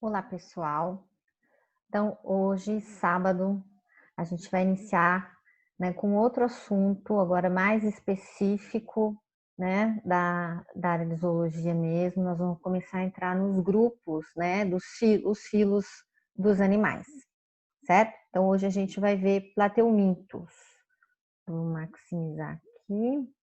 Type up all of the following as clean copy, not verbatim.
Olá, pessoal. Então, hoje, sábado, a gente vai iniciar, né, com outro assunto, agora mais específico, né, da área de zoologia mesmo. Nós vamos começar a entrar nos grupos, né, os filos dos animais, certo? Então, hoje a gente vai ver plateumintos. Vou maximizar aqui.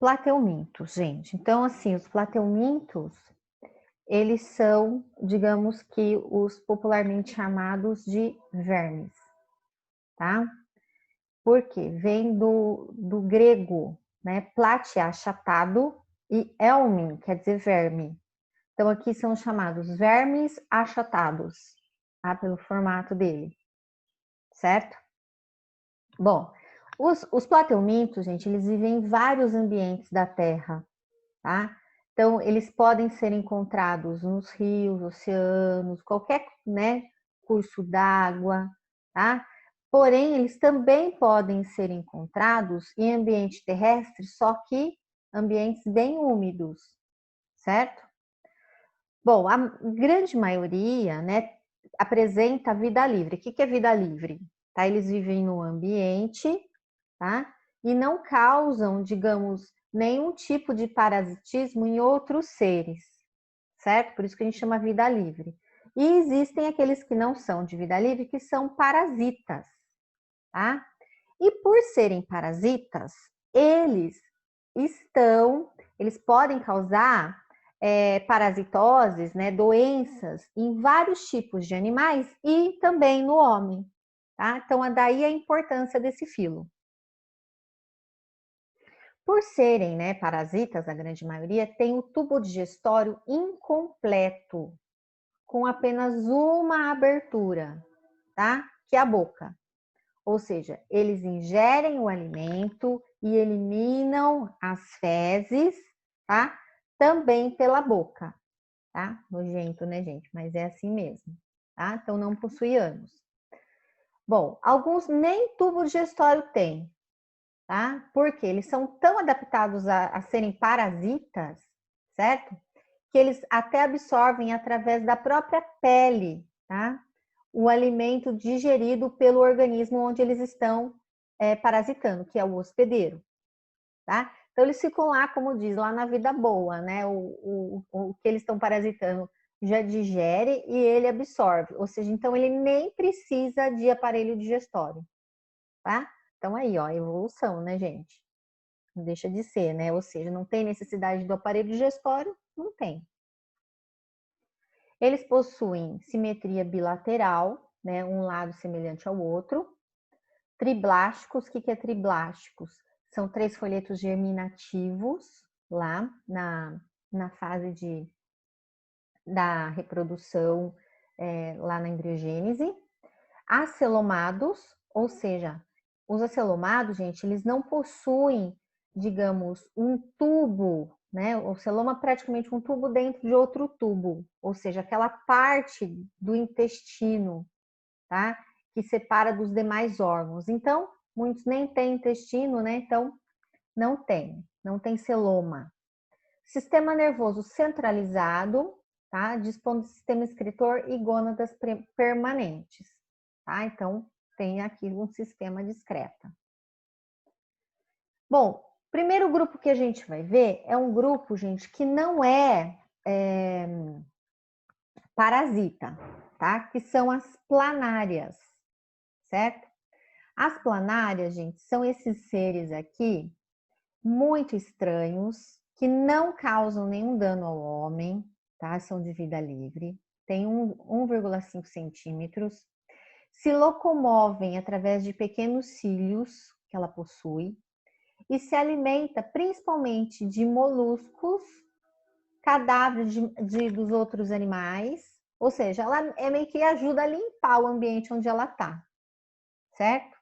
Plateumintos, gente. Então, assim, os plateumintos, eles são, digamos que, os popularmente chamados de vermes, tá? Porque vem do grego, né? Platia, achatado, e elmin, quer dizer verme. Então, aqui são chamados vermes achatados, tá? Pelo formato dele, certo? Bom, os plateumintos, gente, eles vivem em vários ambientes da Terra, tá? Então, eles podem ser encontrados nos rios, oceanos, qualquer, né, curso d'água, tá? Porém, eles também podem ser encontrados em ambiente terrestre, só que ambientes bem úmidos, certo? Bom, a grande maioria, né, apresenta vida livre. O que é vida livre? Tá? Eles vivem no ambiente, tá? E não causam, digamos, nenhum tipo de parasitismo em outros seres, certo? Por isso que a gente chama vida livre. E existem aqueles que não são de vida livre, que são parasitas, tá? E por serem parasitas, eles eles podem causar parasitoses, né, doenças em vários tipos de animais e também no homem, tá? Então, daí a importância desse filo. Por serem, né, parasitas, a grande maioria, tem o tubo digestório incompleto, com apenas uma abertura, tá? Que é a boca. Ou seja, eles ingerem o alimento e eliminam as fezes, tá? Também pela boca, tá? Nojento, né, gente? Mas é assim mesmo, tá? Então não possui ânus. Bom, alguns nem tubo digestório têm, tá? Porque eles são tão adaptados a serem parasitas, certo? Que eles até absorvem através da própria pele, tá? O alimento digerido pelo organismo onde eles estão parasitando, que é o hospedeiro, tá? Então eles ficam lá, como diz, lá na vida boa, né? O que eles estão parasitando já digere e ele absorve, ou seja, então ele nem precisa de aparelho digestório, tá? Então aí, ó, evolução, né, gente? Não deixa de ser, né? Ou seja, não tem necessidade do aparelho digestório? Não tem. Eles possuem simetria bilateral, né? Um lado semelhante ao outro. Triblásticos, o que é triblásticos? São 3 folhetos germinativos lá na fase da reprodução, lá na embriogênese. Acelomados, ou seja, os acelomados, gente, eles não possuem, digamos, um tubo, né? O celoma é praticamente um tubo dentro de outro tubo, ou seja, aquela parte do intestino, tá? Que separa dos demais órgãos. Então, muitos nem têm intestino, né? Então, não tem celoma. Sistema nervoso centralizado, tá? Dispõe do sistema excretor e gônadas permanentes, tá? Então, tem aqui um sistema discreta. Bom, primeiro grupo que a gente vai ver é um grupo, gente, que não é parasita, tá? Que são as planárias, certo? As planárias, gente, são esses seres aqui muito estranhos, que não causam nenhum dano ao homem, tá? São de vida livre, tem 1,5 centímetros, se locomovem através de pequenos cílios que ela possui e se alimenta principalmente de moluscos, cadáveres dos outros animais, ou seja, ela é meio que ajuda a limpar o ambiente onde ela está, certo?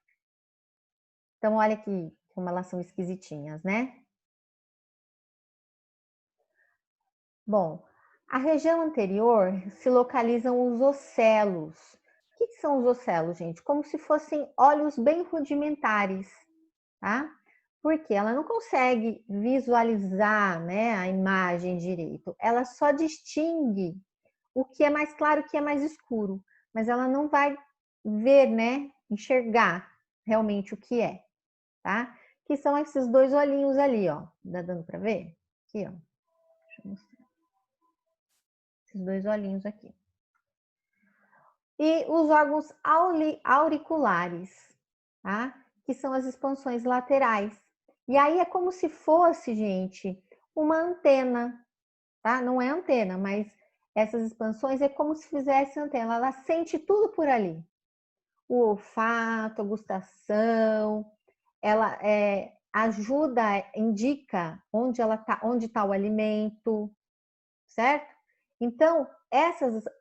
Então, olha aqui como elas são esquisitinhas, né? Bom, a região anterior se localizam os ocelos. O que são os ocelos, gente? Como se fossem olhos bem rudimentares, tá? Porque ela não consegue visualizar, né, a imagem direito. Ela só distingue o que é mais claro, o que é mais escuro. Mas ela não vai ver, né, enxergar realmente o que é, tá? Que são esses dois olhinhos ali, ó. Tá dando para ver? Aqui, ó. Deixa eu mostrar. Esses dois olhinhos aqui. E os órgãos auriculares, tá? Que são as expansões laterais. E aí é como se fosse, gente, uma antena, tá? Não é antena, mas essas expansões é como se fizesse antena. Ela sente tudo por ali. O olfato, a gustação, ela ajuda, indica onde ela tá, onde está o alimento, certo? Então,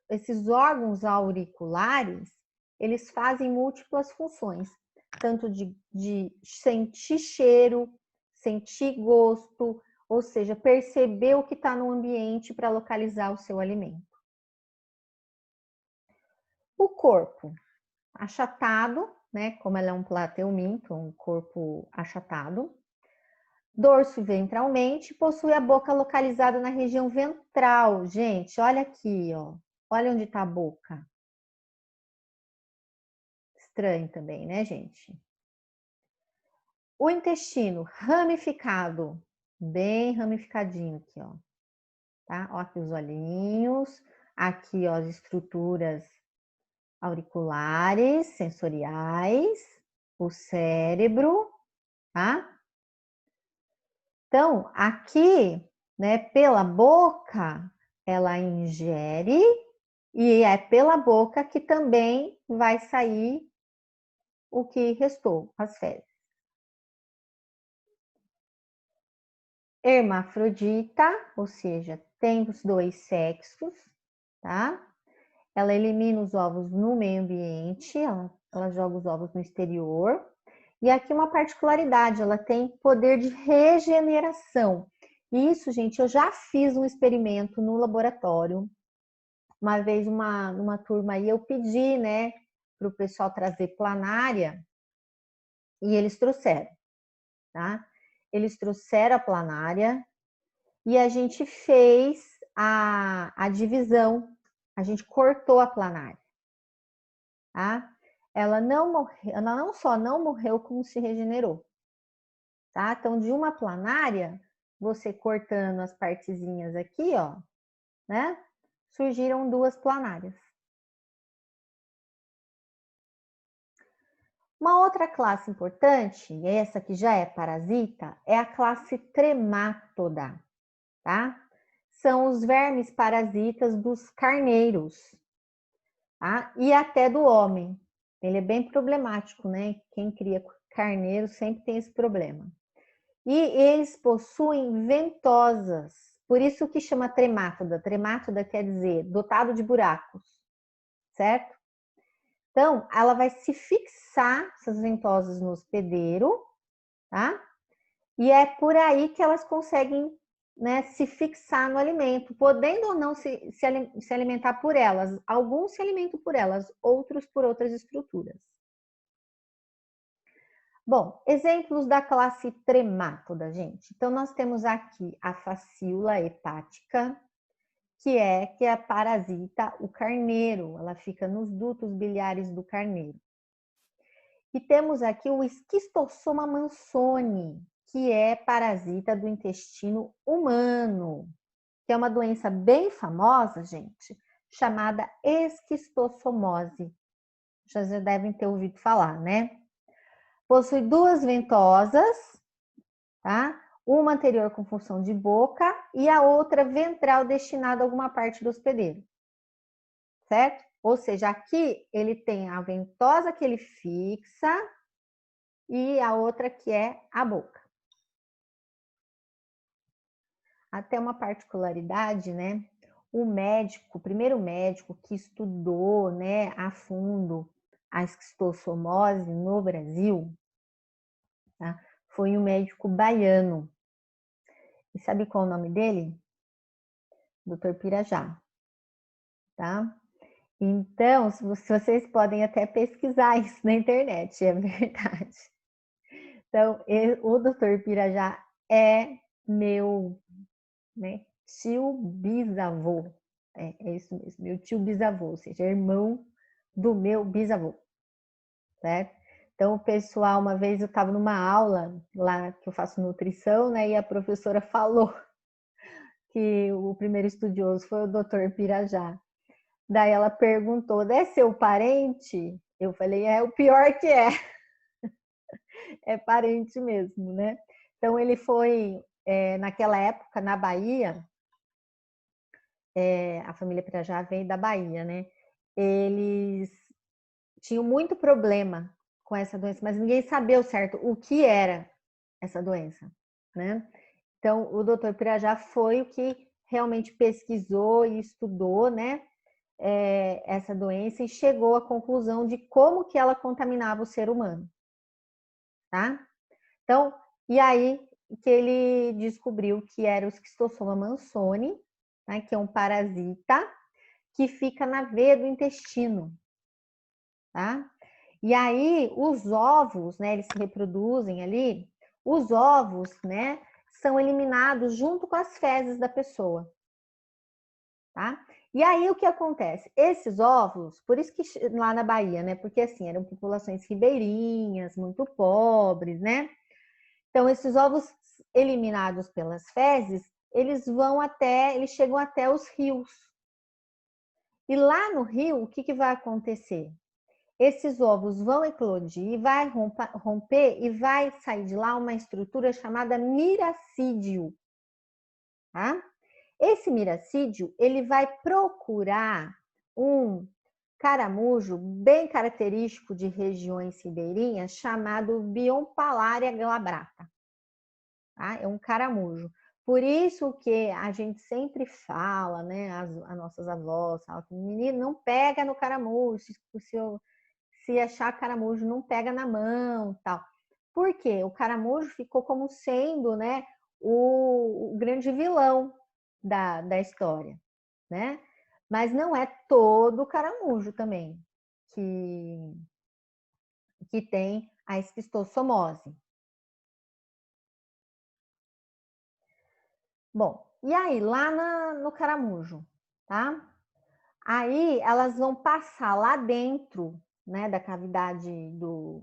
esses órgãos auriculares, eles fazem múltiplas funções, tanto de sentir cheiro, sentir gosto, ou seja, perceber o que está no ambiente para localizar o seu alimento. O corpo, achatado, né? Como ela é um plateuminto, um corpo achatado. Dorso ventralmente, possui a boca localizada na região ventral. Gente, olha aqui, ó. Olha onde está a boca. Estranho também, né, gente? O intestino ramificado, bem ramificadinho aqui, ó. Tá? Ó, aqui os olhinhos, aqui, ó, as estruturas auriculares, sensoriais, o cérebro, tá? Então, aqui, né, pela boca, ela ingere e é pela boca que também vai sair o que restou, as fezes. Hermafrodita, ou seja, tem os dois sexos, tá? Ela elimina os ovos no meio ambiente, ela joga os ovos no exterior. E aqui uma particularidade, ela tem poder de regeneração. Isso, gente, eu já fiz um experimento no laboratório. Uma vez, numa turma aí, eu pedi, né, para o pessoal trazer planária e eles trouxeram, tá? Eles trouxeram a planária e a gente fez a divisão, a gente cortou a planária, tá? Ela não morreu, ela não só não morreu, como se regenerou, tá? Então, de uma planária, você cortando as partezinhas aqui, ó, né? Surgiram duas planárias. Uma outra classe importante, e essa que já é parasita, é a classe tremátoda, tá? São os vermes parasitas dos carneiros, tá? E até do homem. Ele é bem problemático, né? Quem cria carneiro sempre tem esse problema. E eles possuem ventosas, por isso que chama tremátoda. Tremátoda quer dizer dotado de buracos, certo? Então, ela vai se fixar, essas ventosas, no hospedeiro, tá? E é por aí que elas conseguem, né, se fixar no alimento, podendo ou não se alimentar por elas. Alguns se alimentam por elas, outros por outras estruturas. Bom, exemplos da classe tremátoda, gente. Então, nós temos aqui a facíola hepática, que é parasita o carneiro. Ela fica nos dutos biliares do carneiro. E temos aqui o esquistossoma mansoni, que é parasita do intestino humano, que é uma doença bem famosa, gente, chamada esquistossomose. Vocês já devem ter ouvido falar, né? Possui duas ventosas, tá? Uma anterior com função de boca e a outra ventral destinada a alguma parte do hospedeiro, certo? Ou seja, aqui ele tem a ventosa que ele fixa e a outra que é a boca. Até uma particularidade, né? O primeiro médico que estudou, né, a fundo a esquistossomose no Brasil, tá? Foi um médico baiano. E sabe qual é o nome dele? Dr. Pirajá, tá? Então, se vocês podem até pesquisar isso na internet, é verdade. Então, o doutor Pirajá é meu, né, tio bisavô. É isso mesmo, meu tio bisavô, ou seja, irmão do meu bisavô, certo? Então, o pessoal, uma vez eu estava numa aula lá que eu faço nutrição, né, e a professora falou que o primeiro estudioso foi o doutor Pirajá. Daí ela perguntou, é seu parente? Eu falei, o pior que é parente mesmo, né? Então ele foi, naquela época, na Bahia, a família Pirajá veio da Bahia, né? Eles tinham muito problema com essa doença, mas ninguém sabia o certo o que era essa doença, né? Então o doutor Pirajá foi o que realmente pesquisou e estudou, né? Essa doença e chegou à conclusão de como que ela contaminava o ser humano, tá? Então, e aí que ele descobriu que era o Schistosoma mansoni, né, que é um parasita que fica na veia do intestino, tá? E aí os ovos, né, eles se reproduzem ali, os ovos, né, são eliminados junto com as fezes da pessoa, tá? E aí o que acontece? Esses ovos, por isso que lá na Bahia, né? Porque assim, eram populações ribeirinhas, muito pobres, né? Então esses ovos eliminados pelas fezes, eles chegam até os rios. E lá no rio, o que vai acontecer? Esses ovos vão eclodir, vai romper e vai sair de lá uma estrutura chamada miracídio, tá? Esse miracídio, ele vai procurar um caramujo bem característico de regiões ribeirinhas chamado Biompalaria glabrata. Tá? É um caramujo. Por isso que a gente sempre fala, né, as nossas avós falam que menino não pega no caramujo, se achar caramujo não pega na mão, tal. Por quê? O caramujo ficou como sendo, né, o grande vilão da história, né? Mas não é todo caramujo também que tem a esquistossomose. Bom, e aí, lá no caramujo, tá? Aí elas vão passar lá dentro, né, da cavidade do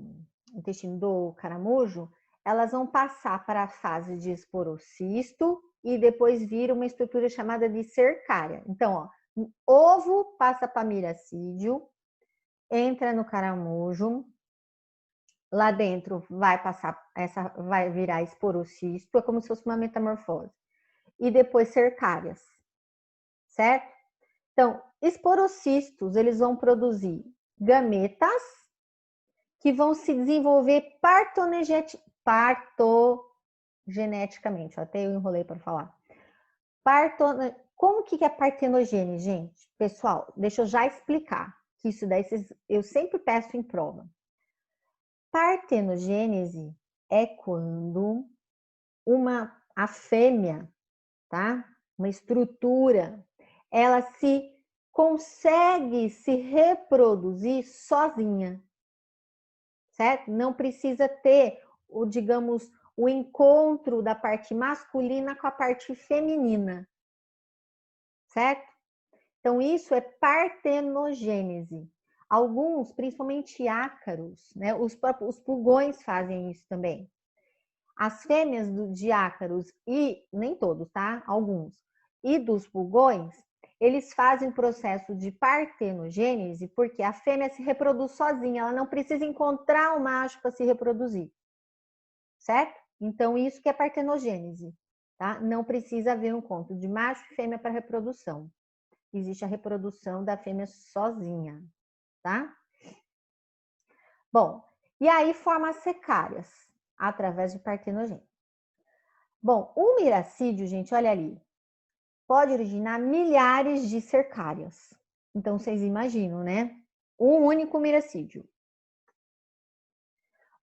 intestino do caramujo, elas vão passar para a fase de esporocisto e depois vira uma estrutura chamada de cercária. Então, ó, ovo passa para miracídio, entra no caramujo, lá dentro vai virar esporocisto, é como se fosse uma metamorfose. E depois cercárias, certo? Então, esporocistos, eles vão produzir gametas que vão se desenvolver partogeneticamente. Até eu enrolei para falar. Como que é partenogênese, gente? Pessoal, deixa eu já explicar. Que isso daí eu sempre peço em prova. Partenogênese é quando a fêmea, tá? Uma estrutura, ela consegue se reproduzir sozinha, certo? Não precisa ter digamos, o encontro da parte masculina com a parte feminina, certo? Então, isso é partenogênese. Alguns, principalmente ácaros, né? Os pulgões fazem isso também. As fêmeas de ácaros, e nem todos, tá? Alguns, e dos pulgões, eles fazem processo de partenogênese porque a fêmea se reproduz sozinha, ela não precisa encontrar o macho para se reproduzir, certo? Então, isso que é partenogênese, tá? Não precisa haver um encontro de macho e fêmea para reprodução. Existe a reprodução da fêmea sozinha, tá? Bom, e aí forma as secárias, através de partenogênese. Bom, o miracídio, gente, olha ali, pode originar milhares de cercárias. Então, vocês imaginam, né? Um único miracídio.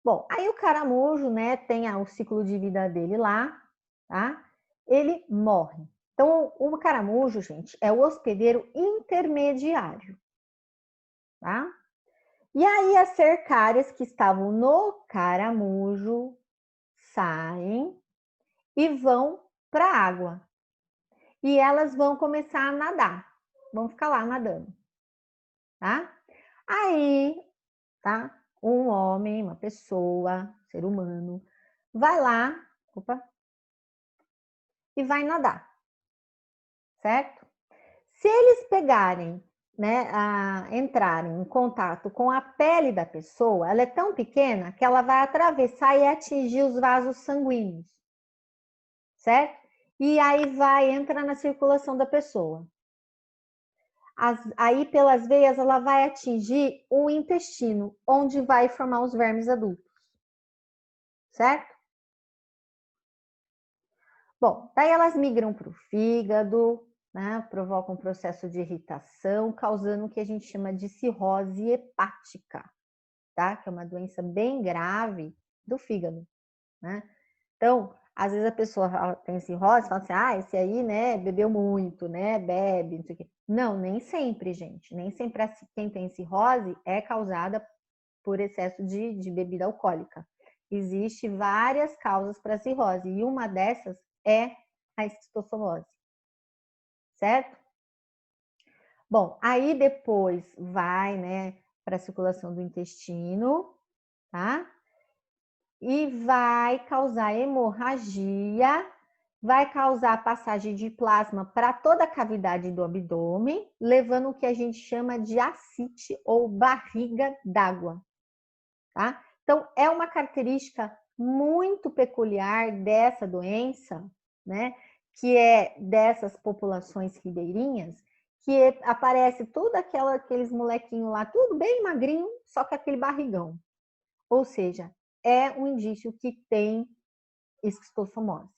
Bom, aí o caramujo, né, tem o ciclo de vida dele lá, tá? Ele morre. Então, o caramujo, gente, é o hospedeiro intermediário. tá? E aí as cercárias que estavam no caramujo saem e vão para a água. E elas vão começar a nadar, vão ficar lá nadando, tá? Aí, tá? Um homem, uma pessoa, ser humano, vai lá, e vai nadar, certo? Se eles pegarem, né, entrarem em contato com a pele da pessoa, ela é tão pequena que ela vai atravessar e atingir os vasos sanguíneos, certo? E aí vai entrar na circulação da pessoa. Aí pelas veias ela vai atingir o intestino, onde vai formar os vermes adultos, certo? Bom, daí elas migram para o fígado, né, provocam um processo de irritação, causando o que a gente chama de cirrose hepática, tá? Que é uma doença bem grave do fígado, né? Então, às vezes a pessoa tem cirrose, fala assim, esse aí, né, bebeu muito, né, bebe, não sei o quê. Não, nem sempre, gente. Nem sempre quem tem cirrose é causada por excesso de bebida alcoólica. Existem várias causas para cirrose e uma dessas é a esquistossomose, certo? Bom, aí depois vai, né, para a circulação do intestino, tá? E vai causar hemorragia, vai causar passagem de plasma para toda a cavidade do abdômen, levando o que a gente chama de ascite ou barriga d'água, tá? Então, é uma característica muito peculiar dessa doença, né? Que é dessas populações ribeirinhas, que aparece tudo aqueles molequinhos lá, tudo bem magrinho, só com aquele barrigão. Ou seja, é um indício que tem esquistossomose.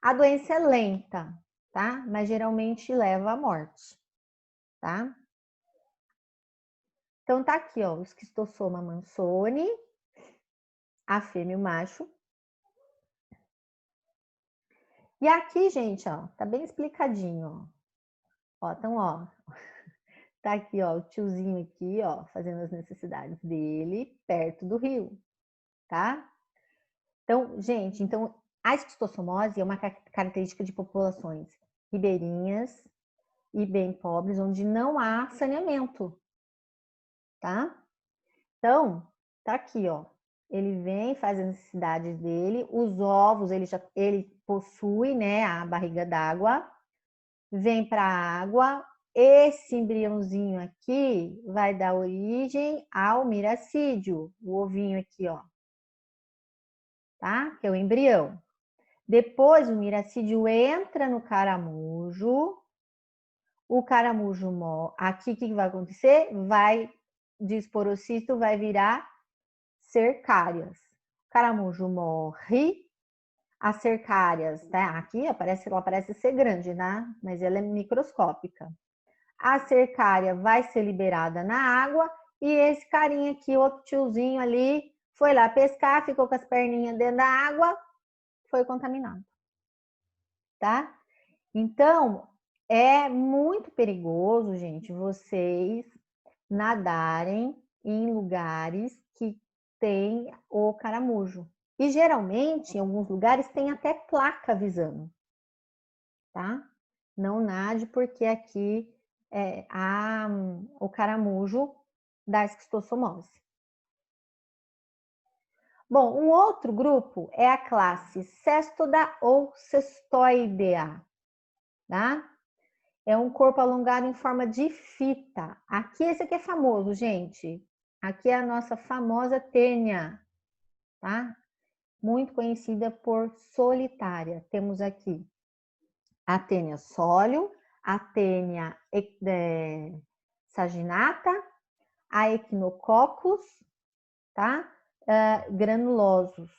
A doença é lenta, tá? Mas geralmente leva à morte, tá? Então tá aqui, ó, o esquistossoma mansoni, a fêmea e o macho. E aqui, gente, ó, tá bem explicadinho, ó. Ó, então, ó, tá aqui, ó, o tiozinho aqui, ó, fazendo as necessidades dele perto do rio, tá? Então, gente, então a esquistossomose é uma característica de populações ribeirinhas e bem pobres, onde não há saneamento, tá? Então, tá aqui, ó. Ele vem, faz as necessidades dele, os ovos, ele possui, né, a barriga d'água, vem para a água, esse embriãozinho aqui vai dar origem ao miracídio, o ovinho aqui, ó, tá? Que é o embrião. Depois o miracídio entra no caramujo, o caramujo morre. Aqui o que vai acontecer? Vai de esporocito, vai virar cercárias. O caramujo morre, as cercárias, tá? Aqui ela parece ser grande, né? Mas ela é microscópica. A cercária vai ser liberada na água e esse carinha aqui, outro tiozinho ali, foi lá pescar, ficou com as perninhas dentro da água, foi contaminado, tá? Então, é muito perigoso, gente, vocês nadarem em lugares que tem o caramujo. E geralmente, em alguns lugares, tem até placa avisando, tá? Não nade, porque aqui há o caramujo da esquistossomose. Bom, um outro grupo é a classe Cestoda ou Cestoidea, tá? É um corpo alongado em forma de fita. Aqui, esse aqui é famoso, gente. Aqui é a nossa famosa tênia, tá? Muito conhecida por solitária. Temos aqui a tênia solium, a tênia saginata, a equinococcus, tá? Granulosos.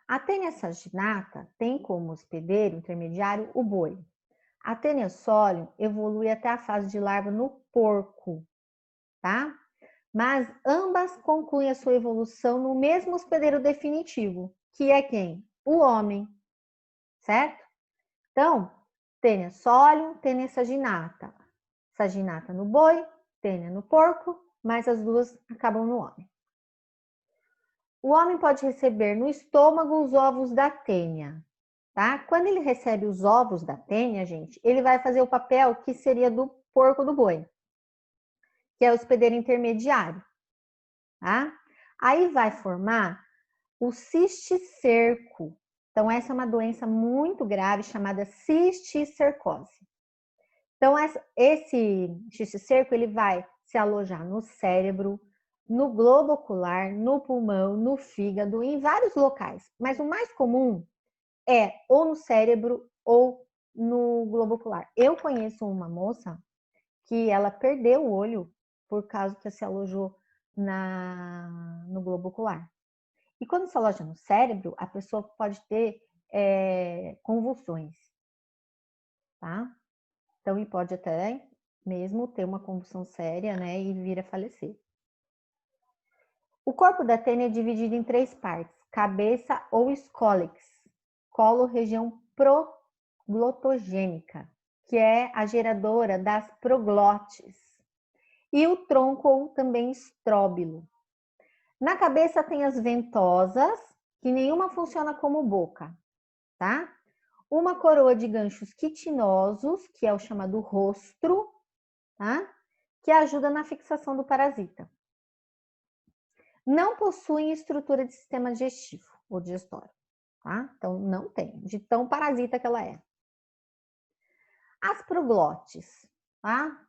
A tênia saginata tem como hospedeiro intermediário o boi. A tênia solium evolui até a fase de larva no porco, tá? Mas ambas concluem a sua evolução no mesmo hospedeiro definitivo, que é quem? O homem, certo? Então, tênia solium, tênia saginata. Saginata no boi, tênia no porco, mas as duas acabam no homem. O homem pode receber no estômago os ovos da tênia, tá? Quando ele recebe os ovos da tênia, gente, ele vai fazer o papel que seria do porco do boi, que é o hospedeiro intermediário, tá? Aí vai formar o cisticerco. Então, essa é uma doença muito grave chamada cisticercose. Então, esse cisticerco, ele vai se alojar no cérebro, no globo ocular, no pulmão, no fígado, em vários locais. Mas o mais comum é ou no cérebro ou no globo ocular. Eu conheço uma moça que ela perdeu o olho por causa que se alojou no globo ocular. E quando se aloja no cérebro, a pessoa pode ter convulsões, tá? Então, e pode até mesmo ter uma convulsão séria, né, e vir a falecer. O corpo da tênia é dividido em 3 partes: cabeça ou escólex, colo, região proglotogênica, que é a geradora das proglotes, e o tronco ou também estróbilo. Na cabeça tem as ventosas, que nenhuma funciona como boca, tá? Uma coroa de ganchos quitinosos, que é o chamado rostro, tá? Que ajuda na fixação do parasita. Não possuem estrutura de sistema digestivo ou digestório, tá? Então, não tem, de tão parasita que ela é. As proglotes, tá?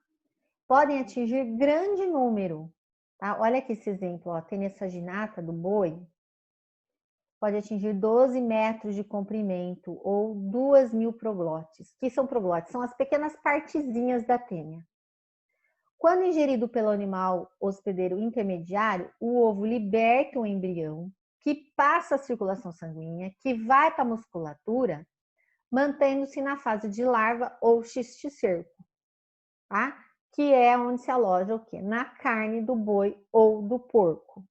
Podem atingir grande número, tá? Olha aqui esse exemplo, ó, Tênia saginata do boi, pode atingir 12 metros de comprimento ou 2.000 proglotes. O que são proglotes? São as pequenas partezinhas da tênia. Quando ingerido pelo animal hospedeiro intermediário, o ovo liberta o embrião, que passa a circulação sanguínea, que vai para a musculatura, mantendo-se na fase de larva ou cisticerco, tá? Que é onde se aloja o quê? Na carne do boi ou do porco,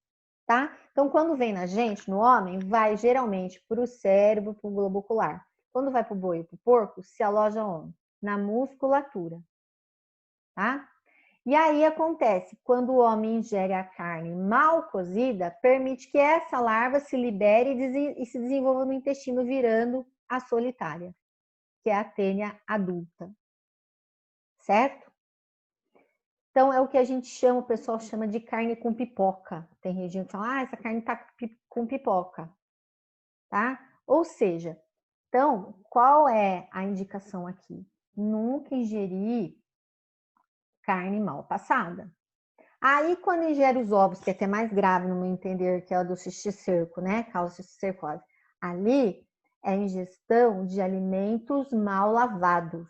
tá? Então, quando vem na gente, no homem, vai geralmente para o cérebro, para o globo ocular. Quando vai para o boi e para o porco, se aloja onde? Na musculatura, tá? E aí acontece, quando o homem ingere a carne mal cozida, permite que essa larva se libere e se desenvolva no intestino, virando a solitária, que é a tênia adulta, certo? Então, é o que a gente chama, o pessoal chama de carne com pipoca. Tem região que fala, essa carne tá com pipoca, tá? Ou seja, então, qual é a indicação aqui? Nunca ingerir carne mal passada. Aí, quando ingere os ovos, que é até mais grave no meu entender, que é o do cisticerco, né? Causa cisticercose. Ali é a ingestão de alimentos mal lavados,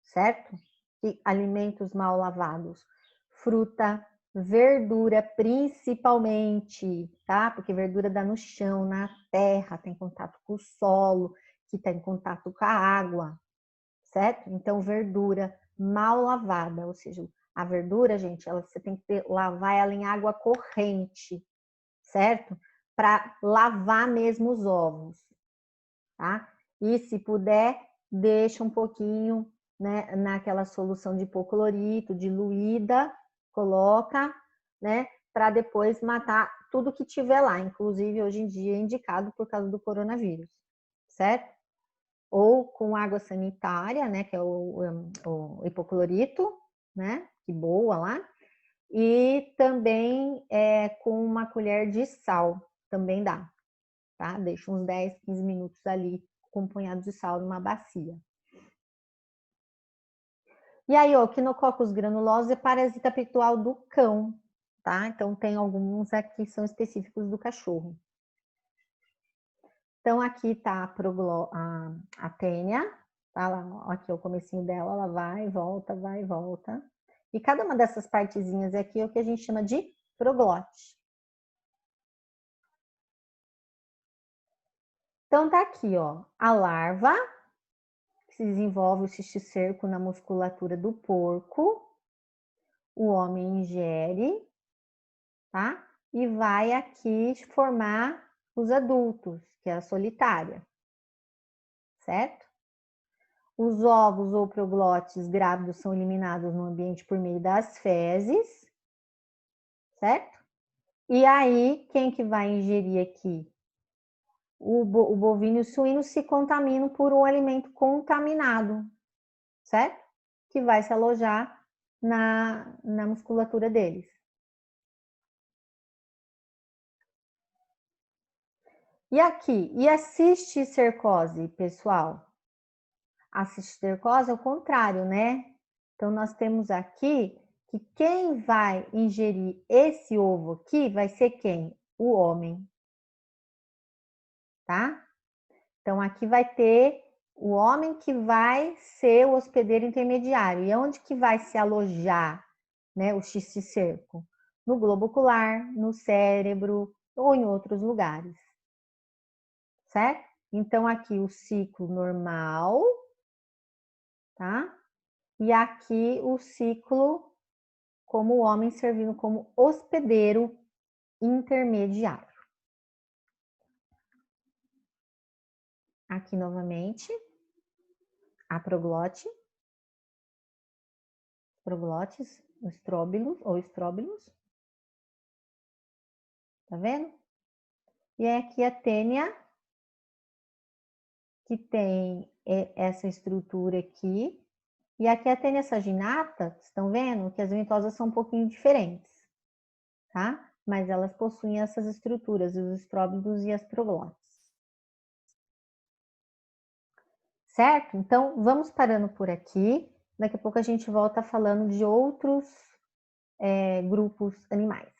certo? E alimentos mal lavados, fruta, verdura principalmente, tá? Porque verdura dá no chão, na terra, tem contato com o solo, que está em contato com a água, certo? Então, verdura mal lavada, ou seja, a verdura, gente, você tem que lavar ela em água corrente, certo? Para lavar mesmo os ovos, tá? E se puder, deixa um pouquinho, né, naquela solução de hipoclorito, diluída, coloca, né, para depois matar tudo que tiver lá, inclusive hoje em dia é indicado por causa do coronavírus, certo? Ou com água sanitária, né, que é o hipoclorito, né, que boa lá, e também com uma colher de sal, também dá, tá? Deixa uns 10, 15 minutos ali com um punhado de sal numa bacia. E aí, ó, Quinococcus granulosa é parasita pictual do cão, tá? Então, tem alguns aqui que são específicos do cachorro. Então, aqui tá a tênia, tá lá, aqui é o comecinho dela, ela vai e volta, vai e volta. E cada uma dessas partezinhas aqui é o que a gente chama de proglote. Então, tá aqui, ó, a larva, que se desenvolve o cisticerco na musculatura do porco, o homem ingere, tá? E vai aqui formar os adultos, que é a solitária, certo? Os ovos ou proglotes grávidos são eliminados no ambiente por meio das fezes, certo? E aí, quem que vai ingerir aqui? O bovino e o suíno se contaminam por um alimento contaminado, certo? Que vai se alojar na musculatura deles. E aqui, e a cisticercose, pessoal? A cisticercose é o contrário, né? Então, nós temos aqui que quem vai ingerir esse ovo aqui vai ser quem? O homem, tá? Então, aqui vai ter o homem que vai ser o hospedeiro intermediário. E onde que vai se alojar, né, o cisticerco? No globo ocular, no cérebro ou em outros lugares, certo? Então, aqui o ciclo normal, tá? E aqui o ciclo como o homem servindo como hospedeiro intermediário. Aqui novamente, a proglote, proglotes, estróbilos ou estróbilos. Tá vendo? E aqui a tênia, que tem essa estrutura aqui. E aqui a tênia saginata, estão vendo que as ventosas são um pouquinho diferentes, tá? Mas elas possuem essas estruturas, os estróbilos e as proglotes. Certo? Então, vamos parando por aqui. Daqui a pouco a gente volta falando de outros grupos animais.